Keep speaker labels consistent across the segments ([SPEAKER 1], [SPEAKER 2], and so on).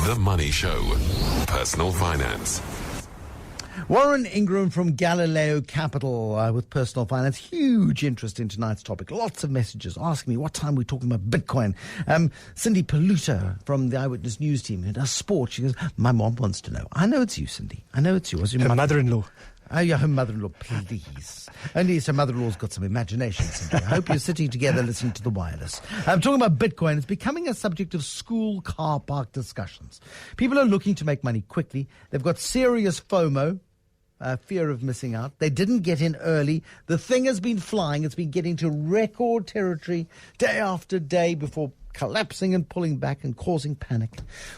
[SPEAKER 1] The Money Show. Personal finance.
[SPEAKER 2] Warren Ingram from Galileo Capital with personal finance. Huge interest in tonight's topic. Lots of messages asking me what time we're talking about Bitcoin. Cindy Paluta from the Eyewitness News team who does sport. She goes, my mom wants to know. I know it's you, Cindy. I know it's you.
[SPEAKER 3] Her mother-in-law.
[SPEAKER 2] Oh, yeah, her mother-in-law, please. Only her mother-in-law's got some imagination, Cindy. I hope you're sitting together listening to the wireless. I'm talking about Bitcoin. It's becoming a subject of school car park discussions. People are looking to make money quickly. They've got serious FOMO. Fear of missing out. They didn't get in early. The thing has been flying. It's been getting to record territory day after day before collapsing and pulling back and causing panic.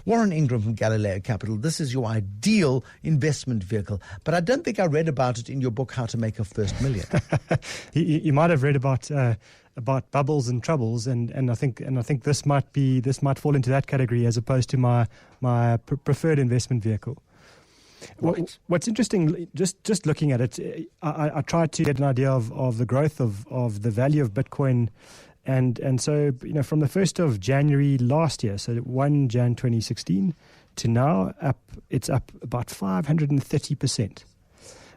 [SPEAKER 2] Warren Ingram from Galileo Capital, this is your ideal investment vehicle. But I don't think I read about it in your book, How to Make a First Million.
[SPEAKER 3] You might have read about bubbles and troubles, and I think this might fall into that category as opposed to my preferred investment vehicle.
[SPEAKER 2] Right.
[SPEAKER 3] What's interesting, just looking at it, I tried to get an idea of the growth of the value of Bitcoin, and so from the 1st of January last year, so 1 Jan 2016 to now, it's up about 530%.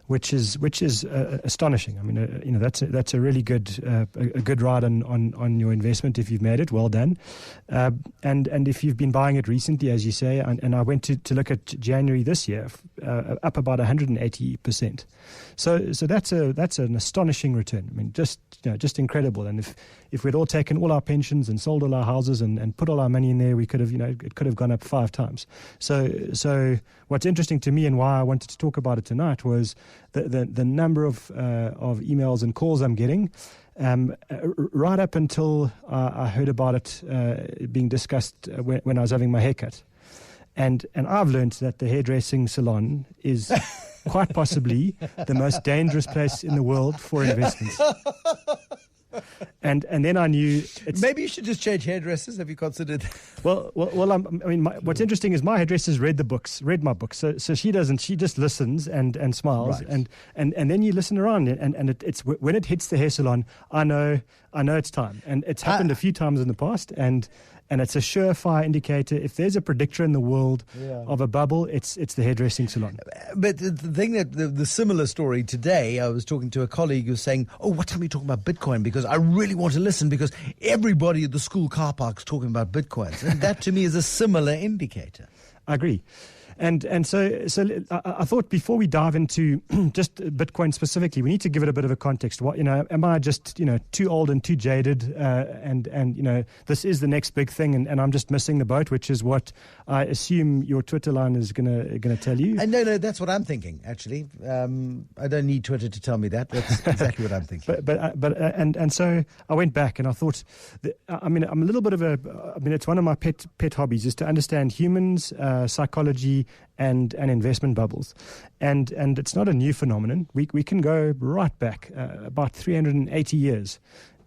[SPEAKER 3] Which is astonishing. I mean, that's a really good ride on your investment if you've made it. Well done. And if you've been buying it recently, as you say, and I went to look at January this year, up about 180%. So that's an astonishing return. I mean, just incredible. And if we'd all taken all our pensions and sold all our houses and put all our money in there, we could have it could have gone up 5 times. So what's interesting to me and why I wanted to talk about it tonight was the number of emails and calls I'm getting, right up until I heard about it being discussed when I was having my haircut. And I've learned that the hairdressing salon is quite possibly the most dangerous place in the world for investments. And then I knew
[SPEAKER 2] maybe you should just change hairdressers. Have you considered?
[SPEAKER 3] Well. What's interesting is my hairdresser's read my books. So she doesn't. She just listens and smiles.
[SPEAKER 2] Right.
[SPEAKER 3] And then you listen around and it's when it hits the hair salon, I know it's time. And it's happened a few times in the past. And it's a surefire indicator. If there's a predictor in the world of a bubble, it's the hairdressing salon.
[SPEAKER 2] But the thing that the similar story today, I was talking to a colleague who was saying, "Oh, what time are you talking about Bitcoin? Because I really want to listen because everybody at the school car park's talking about Bitcoins." And that to me is a similar indicator.
[SPEAKER 3] I agree. And so I thought before we dive into just Bitcoin specifically, we need to give it a bit of a context. Am I just too old and too jaded, and this is the next big thing, and I'm just missing the boat, which is what I assume your Twitter line is gonna tell you.
[SPEAKER 2] And no, that's what I'm thinking. Actually, I don't need Twitter to tell me that. That's exactly what I'm thinking.
[SPEAKER 3] But so I went back and I thought, I'm a little bit of it's one of my pet hobbies is to understand humans, psychology, and investment bubbles, and it's not a new phenomenon. We can go right back about 380 years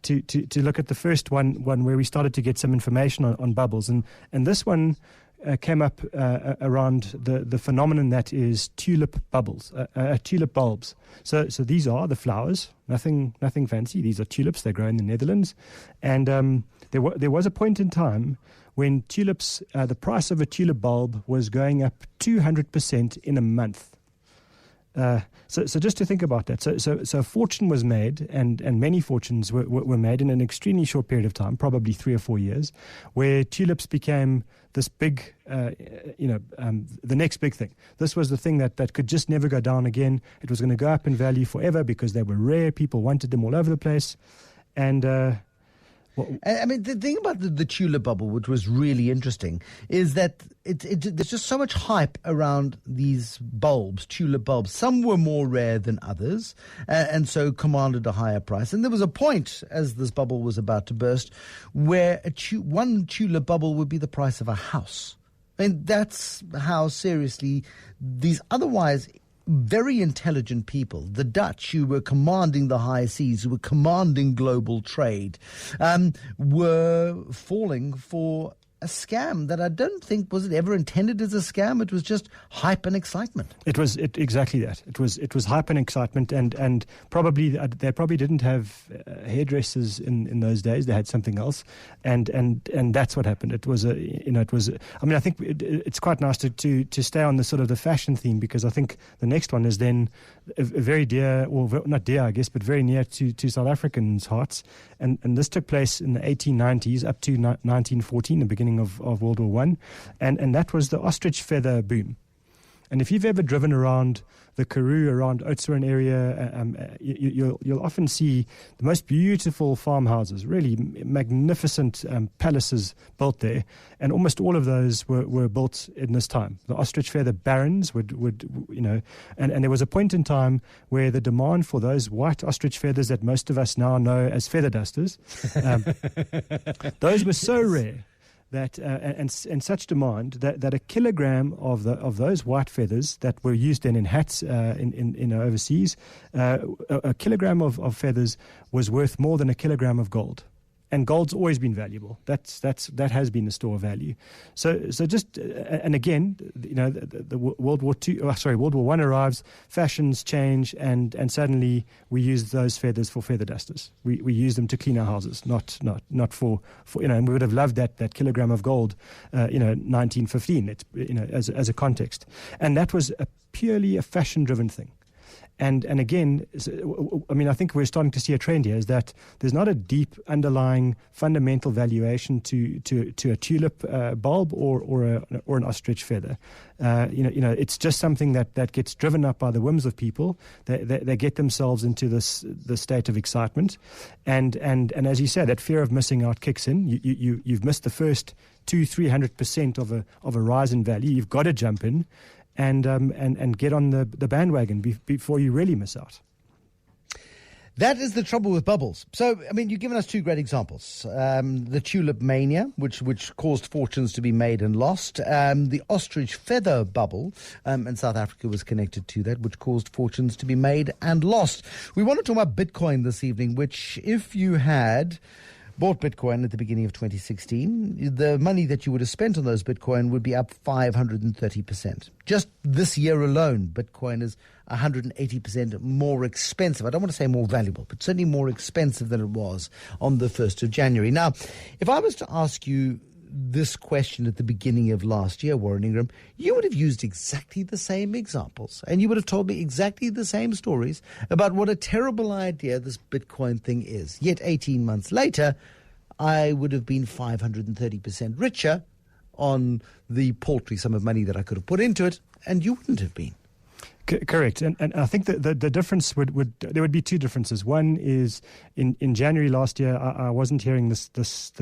[SPEAKER 3] to look at the first one where we started to get some information on bubbles, and this one came up around the phenomenon that is tulip bubbles, tulip bulbs. So these are the flowers, nothing fancy. These are tulips. They grow in the Netherlands, and there was a point in time when tulips, the price of a tulip bulb was going up 200% in a month. So just to think about that. So a fortune was made, and many fortunes were made in an extremely short period of time, probably 3 or 4 years, where tulips became this big, the next big thing. This was the thing that could just never go down again. It was going to go up in value forever because they were rare. People wanted them all over the place. And
[SPEAKER 2] I mean, the thing about the tulip bubble, which was really interesting, is that there's just so much hype around these bulbs, tulip bulbs. Some were more rare than others, and so commanded a higher price. And there was a point, as this bubble was about to burst, where one tulip bubble would be the price of a house. I mean, that's how seriously these otherwise very intelligent people, the Dutch, who were commanding the high seas, who were commanding global trade, were falling for a scam that I don't think was it ever intended as a scam. It was just hype and excitement.
[SPEAKER 3] It was exactly that. It was hype and excitement, and probably they probably didn't have hairdressers in those days. They had something else, and that's what happened. It was I mean, I think it's quite nice to stay on the sort of the fashion theme, because I think the next one is then a very dear, or not dear, I guess, but very near to South Africans' hearts, and this took place in the 1890s up to 1914, the beginning of World War I, and that was the ostrich feather boom. And if you've ever driven around the Karoo, around Oudtshoorn area, you'll often see the most beautiful farmhouses, really magnificent palaces built there, and almost all of those were built in this time. The ostrich feather barons would and there was a point in time where the demand for those white ostrich feathers that most of us now know as feather dusters, those were so rare. That and such demand that a kilogram of those white feathers that were used then in hats in overseas, a kilogram of feathers was worth more than a kilogram of gold. And gold's always been valuable. That has been the store of value. So just and again, the World War I arrives, fashions change, and suddenly we use those feathers for feather dusters. We use them to clean our houses, not for and we would have loved that kilogram of gold, 1915. It's as a context, and that was purely a fashion-driven thing. And again, I mean, I think we're starting to see a trend here, is that there's not a deep underlying fundamental valuation to a tulip bulb or an ostrich feather. It's just something that gets driven up by the whims of people. They get themselves into the state of excitement, and as you say, that fear of missing out kicks in. You've missed the first 200-300% of a rise in value. You've got to jump in and get on the bandwagon before you really miss out.
[SPEAKER 2] That is the trouble with bubbles. So, I mean, you've given us two great examples. The tulip mania, which caused fortunes to be made and lost. The ostrich feather bubble, and South Africa was connected to that, which caused fortunes to be made and lost. We want to talk about Bitcoin this evening, which if you had bought Bitcoin at the beginning of 2016, the money that you would have spent on those Bitcoin would be up 530%. Just this year alone, Bitcoin is 180% more expensive. I don't want to say more valuable, but certainly more expensive than it was on the 1st of January. Now, if I was to ask you this question at the beginning of last year, Warren Ingram, you would have used exactly the same examples, and you would have told me exactly the same stories about what a terrible idea this Bitcoin thing is. Yet 18 months later, I would have been 530% richer on the paltry sum of money that I could have put into it, and you wouldn't have been.
[SPEAKER 3] Correct, and I think that the difference there would be two differences. One is in January last year, I wasn't hearing this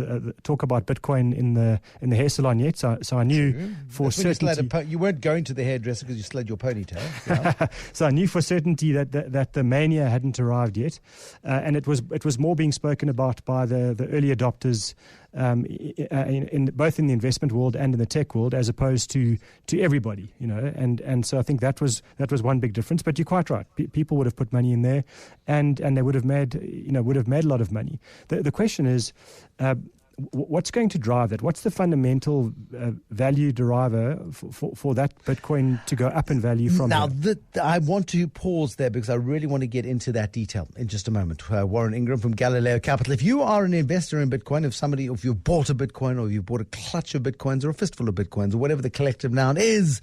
[SPEAKER 3] talk about Bitcoin in the hair salon yet, so I knew for certainty.
[SPEAKER 2] You weren't going to the hairdresser because you still had your ponytail. Yeah.
[SPEAKER 3] So I knew for certainty that the mania hadn't arrived yet, and it was more being spoken about by the early adopters. Both in the investment world and in the tech world, as opposed to everybody, and so I think that was one big difference. But you're quite right; people would have put money in there, and they would have made a lot of money. The question is, what's going to drive that? What's the fundamental value driver for that Bitcoin to go up in value from
[SPEAKER 2] now?
[SPEAKER 3] here?
[SPEAKER 2] I want to pause there because I really want to get into that detail in just a moment. Warren Ingram from Galileo Capital. If you are an investor in Bitcoin, if you've bought a Bitcoin, or you've bought a clutch of Bitcoins or a fistful of Bitcoins, or whatever the collective noun is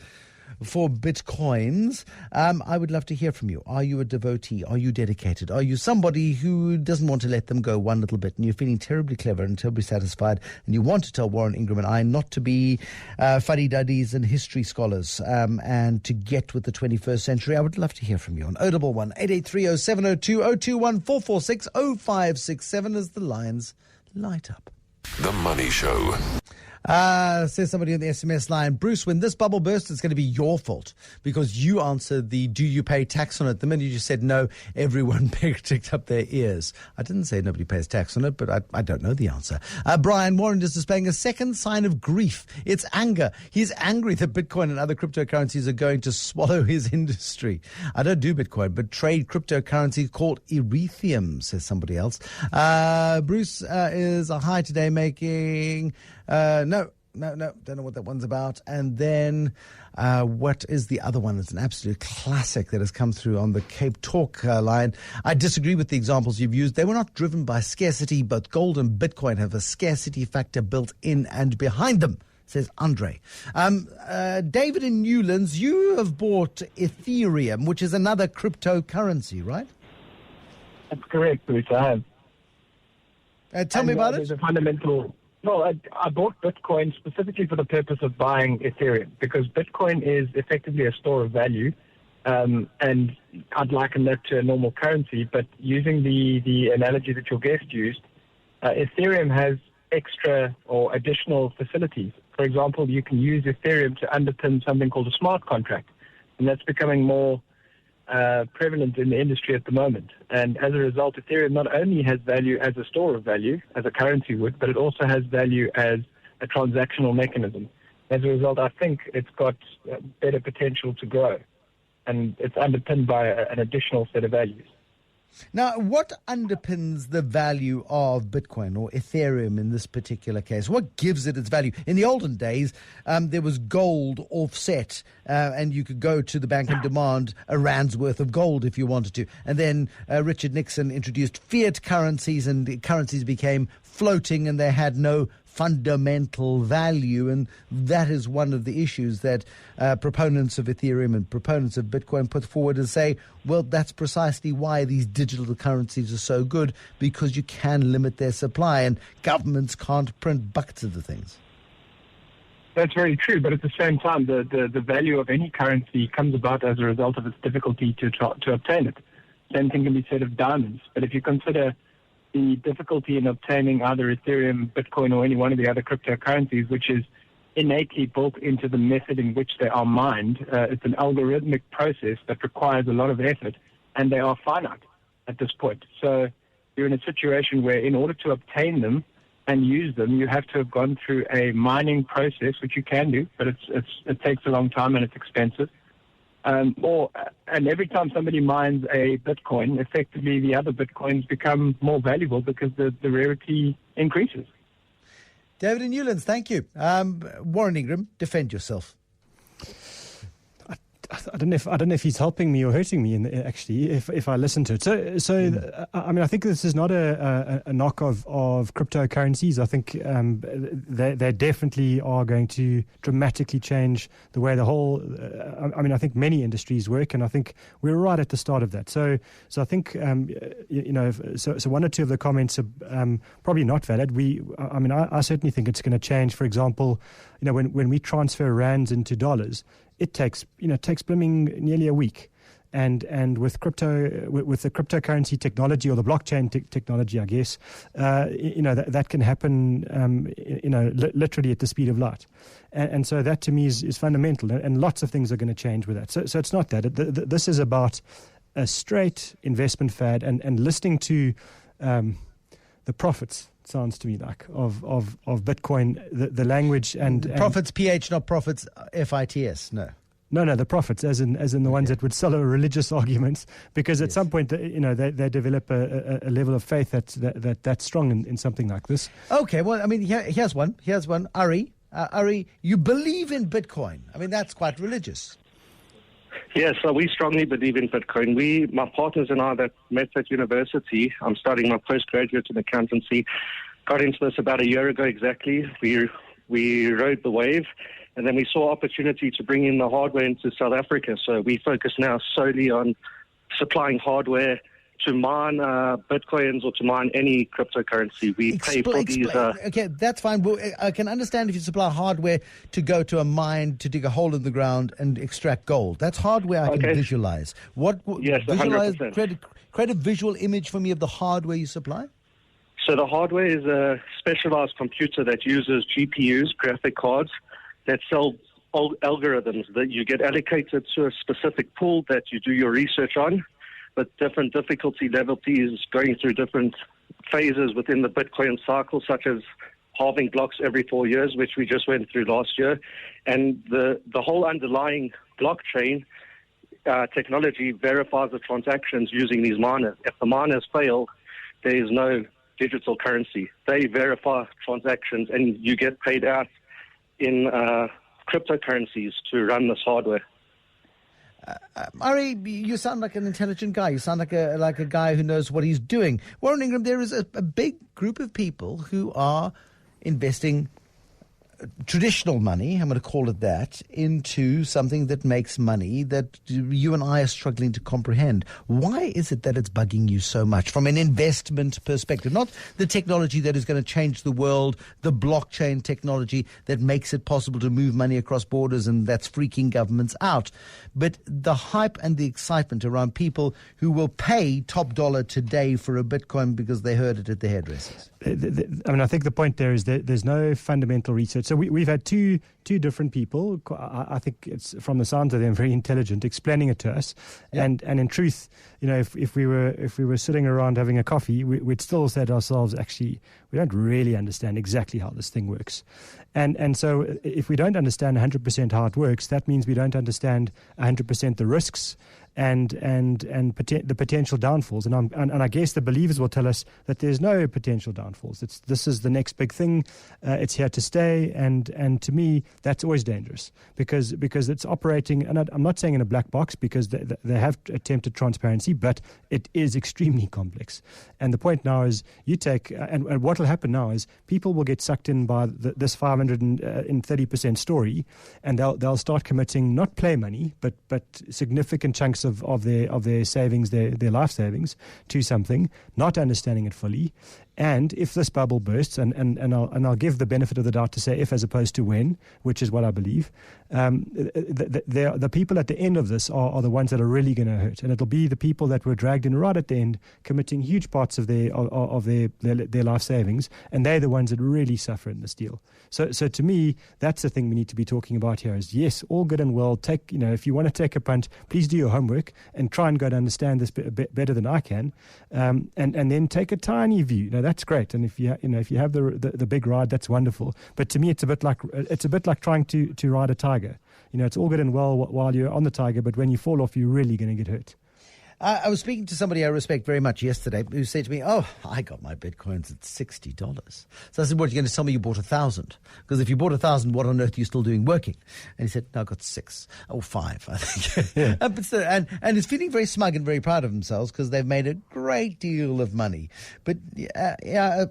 [SPEAKER 2] for Bitcoins, I would love to hear from you. Are you a devotee? Are you dedicated? Are you somebody who doesn't want to let them go one little bit, and you're feeling terribly clever and terribly satisfied, and you want to tell Warren Ingram and I not to be fuddy-duddies and history scholars, and to get with the 21st century? I would love to hear from you on 011 883 0702 021 446 0567 as the lines light up.
[SPEAKER 1] The Money Show.
[SPEAKER 2] Says somebody on the SMS line, Bruce, when this bubble bursts, it's going to be your fault because you answered the do you pay tax on it. The minute you said no, everyone ticked up their ears. I didn't say nobody pays tax on it, but I don't know the answer. Brian Warren is displaying a second sign of grief. It's anger. He's angry that Bitcoin and other cryptocurrencies are going to swallow his industry. I don't do Bitcoin, but trade cryptocurrency called Ethereum, says somebody else. Bruce is a high today making... don't know what that one's about. And then what is the other one? It's an absolute classic that has come through on the Cape Talk line. I disagree with the examples you've used. They were not driven by scarcity, but gold and Bitcoin have a scarcity factor built in and behind them, says Andre. David in Newlands, you have bought Ethereum, which is another cryptocurrency, right?
[SPEAKER 4] That's correct, Bruce. I have.
[SPEAKER 2] Tell me about it.
[SPEAKER 4] There's a fundamental... Well, I bought Bitcoin specifically for the purpose of buying Ethereum because Bitcoin is effectively a store of value, and I'd liken that to a normal currency. But using the analogy that your guest used, Ethereum has extra or additional facilities. For example, you can use Ethereum to underpin something called a smart contract, and that's becoming more prevalent in the industry at the moment. And as a result, Ethereum not only has value as a store of value, as a currency would, but it also has value as a transactional mechanism. As a result, I think it's got better potential to grow, and it's underpinned by an additional set of values.
[SPEAKER 2] Now, what underpins the value of Bitcoin or Ethereum in this particular case? What gives it its value? In the olden days, there was gold offset, and you could go to the bank and demand a rand's worth of gold if you wanted to. And then Richard Nixon introduced fiat currencies, and the currencies became floating, and they had no fundamental value. And that is one of the issues that proponents of Ethereum and proponents of Bitcoin put forward and say, well, that's precisely why these digital currencies are so good, because you can limit their supply and governments can't print buckets of the things.
[SPEAKER 4] That's very true, but at the same time, the value of any currency comes about as a result of its difficulty to obtain it. Same thing can be said of diamonds, but if you consider the difficulty in obtaining either Ethereum, Bitcoin, or any one of the other cryptocurrencies, which is innately built into the method in which they are mined. It's an algorithmic process that requires a lot of effort, and they are finite at this point. So you're in a situation where in order to obtain them and use them, you have to have gone through a mining process, which you can do, but it takes a long time and it's expensive. And every time somebody mines a Bitcoin, effectively the other Bitcoins become more valuable because the rarity increases.
[SPEAKER 2] David in Newlands, thank you. Warren Ingram, defend yourself.
[SPEAKER 3] I don't know if he's helping me or hurting me. If I listen to it, so I mean, I think this is not a knock of cryptocurrencies. I think they definitely are going to dramatically change the way the whole. I mean, I think many industries work, and I think we're right at the start of that. So I think so one or two of the comments are probably not valid. I certainly think it's going to change. For example, when we transfer rands into dollars, it takes blooming nearly a week, and with the cryptocurrency technology or the blockchain technology, I guess, that can happen, literally at the speed of light, and so that to me is fundamental, and lots of things are going to change with that. So it's not that this is about a straight investment fad, and listening to the profits. Sounds to me like of Bitcoin, the language and
[SPEAKER 2] profits PH, not profits FITS. No,
[SPEAKER 3] the profits as in the ones that would sell a religious arguments, because at some point they develop a level of faith that's strong in something like this.
[SPEAKER 2] Okay, well, I mean, here's one. Ari, you believe in Bitcoin. I mean, that's quite religious.
[SPEAKER 5] Yes, so we strongly believe in Bitcoin. My partners and I that met at university, I'm studying my postgraduate in accountancy, got into this about a year ago exactly. We rode the wave, and then we saw opportunity to bring in the hardware into South Africa. So we focus now solely on supplying hardware to mine Bitcoins or to mine any cryptocurrency. We pay for these...
[SPEAKER 2] Okay, that's fine. Well, I can understand if you supply hardware to go to a mine to dig a hole in the ground and extract gold. That's hardware I can visualize.
[SPEAKER 5] Yes,
[SPEAKER 2] visualize,
[SPEAKER 5] 100%.
[SPEAKER 2] create a visual image for me of the hardware you supply?
[SPEAKER 5] So the hardware is a specialized computer that uses GPUs, graphic cards, that sell algorithms that you get allocated to a specific pool that you do your research on, with different difficulty levels going through different phases within the Bitcoin cycle, such as halving blocks every 4 years, which we just went through last year. And the whole underlying blockchain technology verifies the transactions using these miners. If the miners fail, there is no digital currency. They verify transactions, and you get paid out in cryptocurrencies to run this hardware.
[SPEAKER 2] Murray, you sound like an intelligent guy. You sound like a guy who knows what he's doing. Warren Ingram, there is a big group of people who are investing traditional money, I'm going to call it that, into something that makes money that you and I are struggling to comprehend. Why is it that it's bugging you so much from an investment perspective? Not the technology that is going to change the world, the blockchain technology that makes it possible to move money across borders and that's freaking governments out, but the hype and the excitement around people who will pay top dollar today for a Bitcoin because they heard it at the hairdressers.
[SPEAKER 3] I think the point there is that there's no fundamental research. So we've had two different people. I think it's from the sounds of them very intelligent, explaining it to us. Yeah. And in truth, if we were sitting around having a coffee, we'd still say to ourselves, actually, we don't really understand exactly how this thing works. And so if we don't understand 100% how it works, that means we don't understand 100% the risks and the potential downfalls. And I guess the believers will tell us that there's no potential downfalls. This is the next big thing. It's here to stay. And to me, that's always dangerous because it's operating. And I'm not saying in a black box because they have attempted transparency, but it is extremely complex. And the point now is you take and what will happen now is people will get sucked in by this 530% story, and they'll start committing not play money, but significant chunks of their savings, their life savings, to something, not understanding it fully. And if this bubble bursts, and I'll give the benefit of the doubt to say if as opposed to when, which is what I believe, the people at the end of this are the ones that are really going to hurt, and it'll be the people that were dragged in right at the end, committing huge parts of their life savings, and they're the ones that really suffer in this deal. So to me, that's the thing we need to be talking about here. Is yes, all good and well. If you want to take a punt, please do your homework and try and go to understand this a bit better than I can, and then take a tiny view. That's great, and if you have the big ride, that's wonderful. But to me, it's a bit like trying to ride a tiger. It's all good and well while you're on the tiger, but when you fall off, you're really going to get hurt.
[SPEAKER 2] I was speaking to somebody I respect very much yesterday who said to me, "Oh, I got my Bitcoins at $60." So I said, "What, you're going to tell me you bought 1,000? Because if you bought 1,000, what on earth are you still doing working?" And he said, "No, I got 6 or 5, I think." Yeah. But still, and he's feeling very smug and very proud of themselves because they've made a great deal of money. But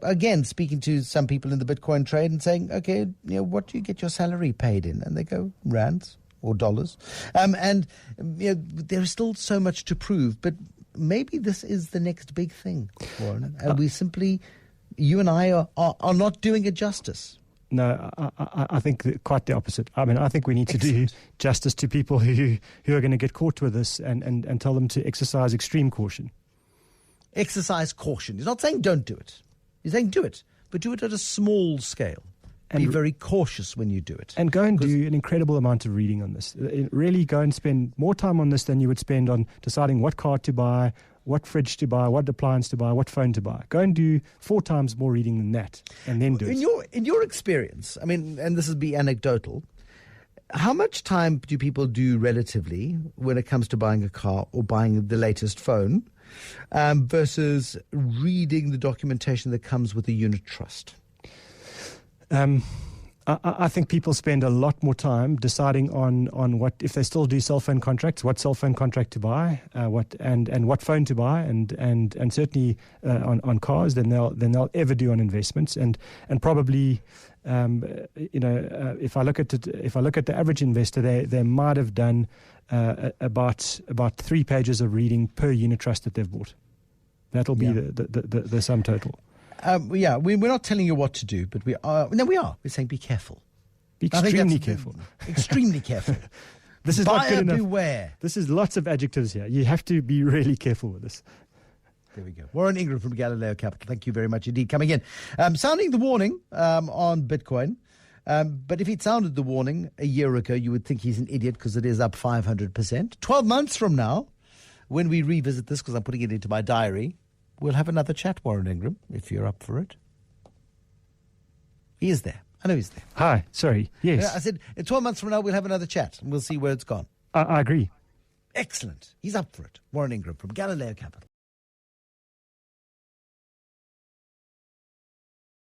[SPEAKER 2] again, speaking to some people in the Bitcoin trade and saying, "Okay, what do you get your salary paid in?" And they go, "Rands or dollars." And there's still so much to prove, but maybe this is the next big thing, Warren. And we simply, you and I are not doing it justice.
[SPEAKER 3] No, I think quite the opposite. I think we need to do justice to people who are going to get caught with this and tell them to exercise extreme caution.
[SPEAKER 2] Exercise caution. He's not saying don't do it. He's saying do it, but do it at a small scale. Be very cautious when you do it.
[SPEAKER 3] And go and do an incredible amount of reading on this. Really go and spend more time on this than you would spend on deciding what car to buy, what fridge to buy, what appliance to buy, what phone to buy. Go and do 4 times more reading than that, and then do it.
[SPEAKER 2] In your experience, and this will be anecdotal, how much time do people do relatively when it comes to buying a car or buying the latest phone versus reading the documentation that comes with a unit trust?
[SPEAKER 3] I think people spend a lot more time deciding on what, if they still do cell phone contracts, what cell phone contract to buy, what phone to buy, and certainly on cars than they'll ever do on investments, and probably if I look at the average investor, they might have done about 3 pages of reading per unit trust that they've bought. That'll be the sum total.
[SPEAKER 2] We're not telling you what to do, but we are. No, we are. We're saying be careful.
[SPEAKER 3] Be extremely careful.
[SPEAKER 2] Extremely careful.
[SPEAKER 3] This is not good enough.
[SPEAKER 2] Beware.
[SPEAKER 3] This is lots of adjectives here. You have to be really careful with this.
[SPEAKER 2] There we go. Warren Ingram from Galileo Capital. Thank you very much indeed. Coming in. Sounding the warning on Bitcoin. But if he'd sounded the warning a year ago, you would think he's an idiot because it is up 500%. 12 months from now, when we revisit this, because I'm putting it into my diary, we'll have another chat, Warren Ingram, if you're up for it. He is there. I know he's there.
[SPEAKER 3] Hi. Sorry. Yes.
[SPEAKER 2] I said, in 12 months from now, we'll have another chat, and we'll see where it's gone.
[SPEAKER 3] I agree.
[SPEAKER 2] Excellent. He's up for it. Warren Ingram from Galileo Capital.